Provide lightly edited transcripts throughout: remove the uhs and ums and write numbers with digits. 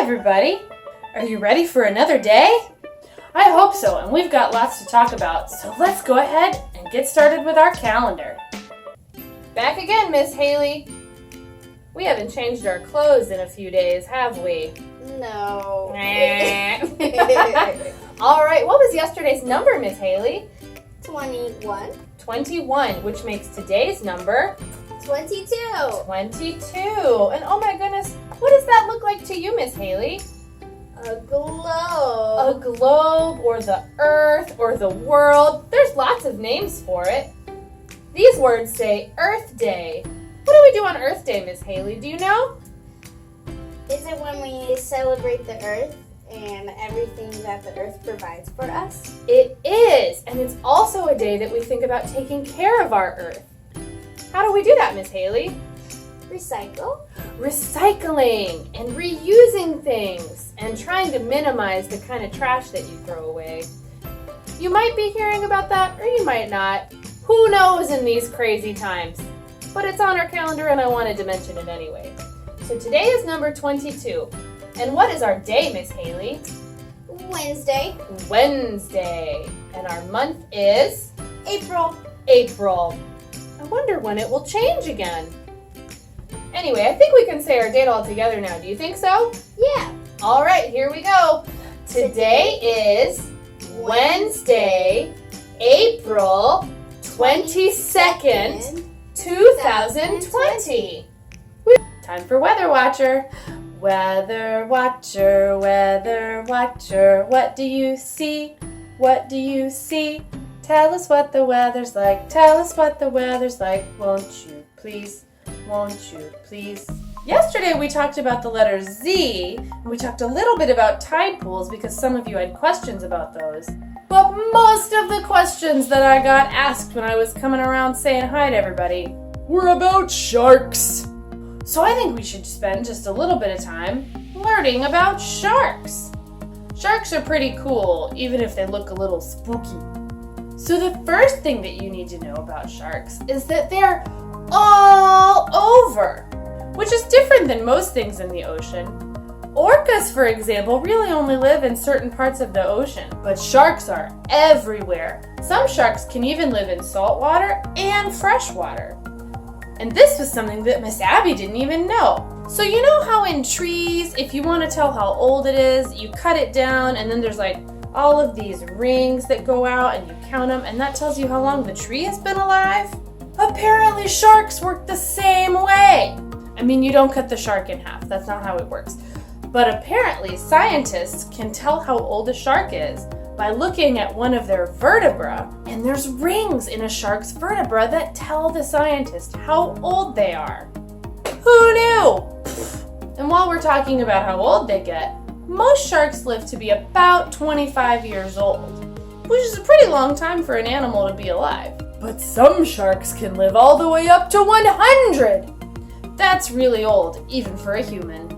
everybody! Are you ready for another day? I hope so, and we've got lots to talk about, so let's go ahead and get started with our calendar. Back again, Miss Haley. We haven't changed our clothes in a few days, have we? No. All right, what was yesterday's number, Miss Haley? 21. 21, which makes today's number 22. 22. And oh my goodness, what does that look like to you, Miss Haley? A globe. A globe, or the earth, or the world. There's lots of names for it. These words say Earth Day. What do we do on Earth Day, Miss Haley? Do you know? Is it when we celebrate the earth and everything that the earth provides for us? It is, and it's also a day that we think about taking care of our earth. How do we do that, Miss Haley? Recycle. Recycling and reusing things and trying to minimize the kind of trash that you throw away. You might be hearing about that, or you might not. Who knows in these crazy times? But it's on our calendar and I wanted to mention it anyway. So today is number 22. And what is our day, Miss Haley? Wednesday. Wednesday. And our month is? April. April. I wonder when it will change again. Anyway, I think we can say our date all together now. Do you think so? Yeah. All right, here we go. Today is Wednesday, April 22nd, 2020. Time for Weather Watcher. Weather Watcher, Weather Watcher, what do you see? What do you see? Tell us what the weather's like. Tell us what the weather's like. Won't you please? Won't you please? Yesterday we talked about the letter Z, and we talked a little bit about tide pools because some of you had questions about those. But most of the questions that I got asked when I was coming around saying hi to everybody were about sharks. So I think we should spend just a little bit of time learning about sharks. Sharks are pretty cool, even if they look a little spooky. So the first thing that you need to know about sharks is that they're all over, which is different than most things in the ocean. Orcas, for example, really only live in certain parts of the ocean, but sharks are everywhere. Some sharks can even live in salt water and fresh water. And this was something that Miss Abby didn't even know. So you know how in trees, if you want to tell how old it is, you cut it down and then there's like all of these rings that go out and you count them and that tells you how long the tree has been alive? Apparently sharks work the same way. I mean, you don't cut the shark in half. That's not how it works. But apparently scientists can tell how old a shark is by looking at one of their vertebrae, and there's rings in a shark's vertebra that tell the scientist how old they are. Who knew? And while we're talking about how old they get, most sharks live to be about 25 years old, which is a pretty long time for an animal to be alive. But some sharks can live all the way up to 100. That's really old, even for a human.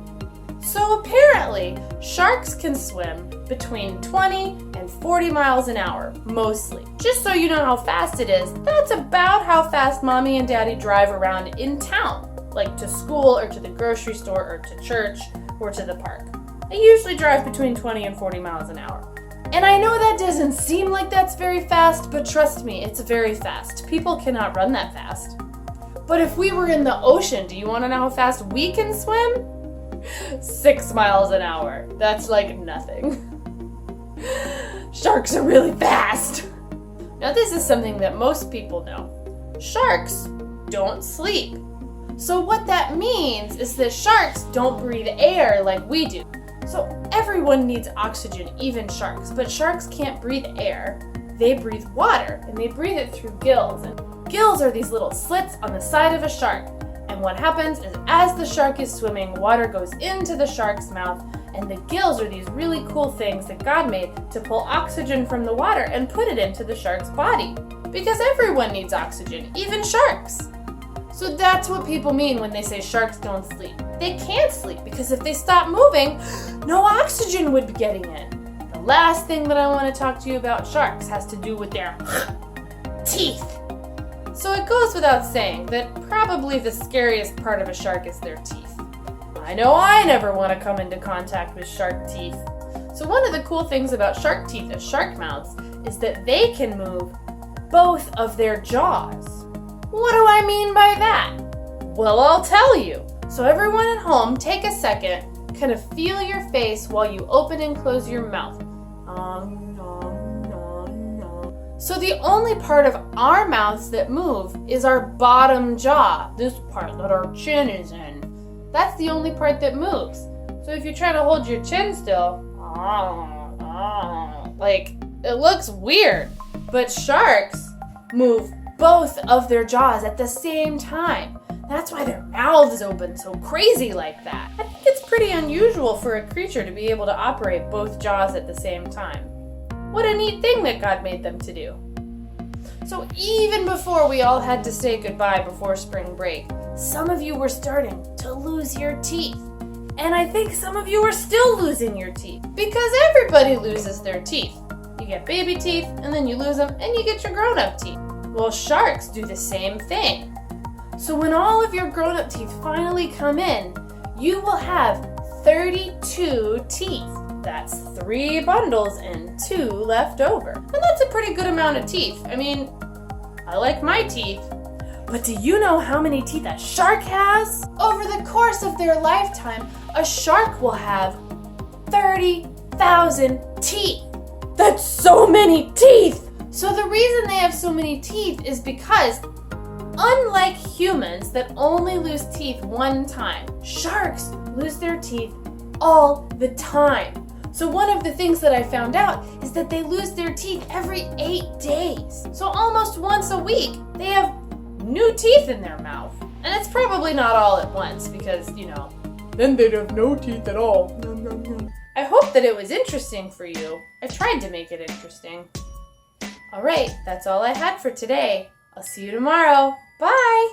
So apparently, sharks can swim between 20 and 40 miles an hour, mostly. Just so you know how fast it is, that's about how fast Mommy and Daddy drive around in town, like to school or to the grocery store or to church or to the park. They usually drive between 20 and 40 miles an hour. And I know that doesn't seem like that's very fast, but trust me, it's very fast. People cannot run that fast. But if we were in the ocean, do you want to know how fast we can swim? 6 miles an hour. That's like nothing. Sharks are really fast. Now this is something that most people know. Sharks don't sleep. So what that means is that sharks don't breathe air like we do. So everyone needs oxygen, even sharks, but sharks can't breathe air. They breathe water, and they breathe it through gills. And gills are these little slits on the side of a shark. And what happens is as the shark is swimming, water goes into the shark's mouth, and the gills are these really cool things that God made to pull oxygen from the water and put it into the shark's body. Because everyone needs oxygen, even sharks. So that's what people mean when they say sharks don't sleep. They can't sleep because if they stop moving, no oxygen would be getting in. The last thing that I want to talk to you about sharks has to do with their teeth. So it goes without saying that probably the scariest part of a shark is their teeth. I know I never want to come into contact with shark teeth. So one of the cool things about shark teeth as shark mouths is that they can move both of their jaws. What do I mean by that? Well, I'll tell you. So everyone at home, take a second, kind of feel your face while you open and close your mouth. So the only part of our mouths that move is our bottom jaw, this part that our chin is in. That's the only part that moves. So if you try to hold your chin still, like, it looks weird. But sharks move both of their jaws at the same time. That's why their mouths open so crazy like that. I think it's pretty unusual for a creature to be able to operate both jaws at the same time. What a neat thing that God made them to do. So even before we all had to say goodbye before spring break, some of you were starting to lose your teeth. And I think some of you are still losing your teeth because everybody loses their teeth. You get baby teeth and then you lose them and you get your grown-up teeth. Well, sharks do the same thing. So when all of your grown-up teeth finally come in, you will have 32 teeth. That's 3 bundles and 2 left over. And that's a pretty good amount of teeth. I mean, I like my teeth. But do you know how many teeth a shark has? Over the course of their lifetime, a shark will have 30,000 teeth. That's so many teeth! So the reason they have so many teeth is because, unlike humans that only lose teeth one time, sharks lose their teeth all the time. So one of the things that I found out is that they lose their teeth every 8 days. So almost once a week, they have new teeth in their mouth. And it's probably not all at once because, then they'd have no teeth at all. I hope that it was interesting for you. I tried to make it interesting. All right, that's all I had for today. I'll see you tomorrow. Bye!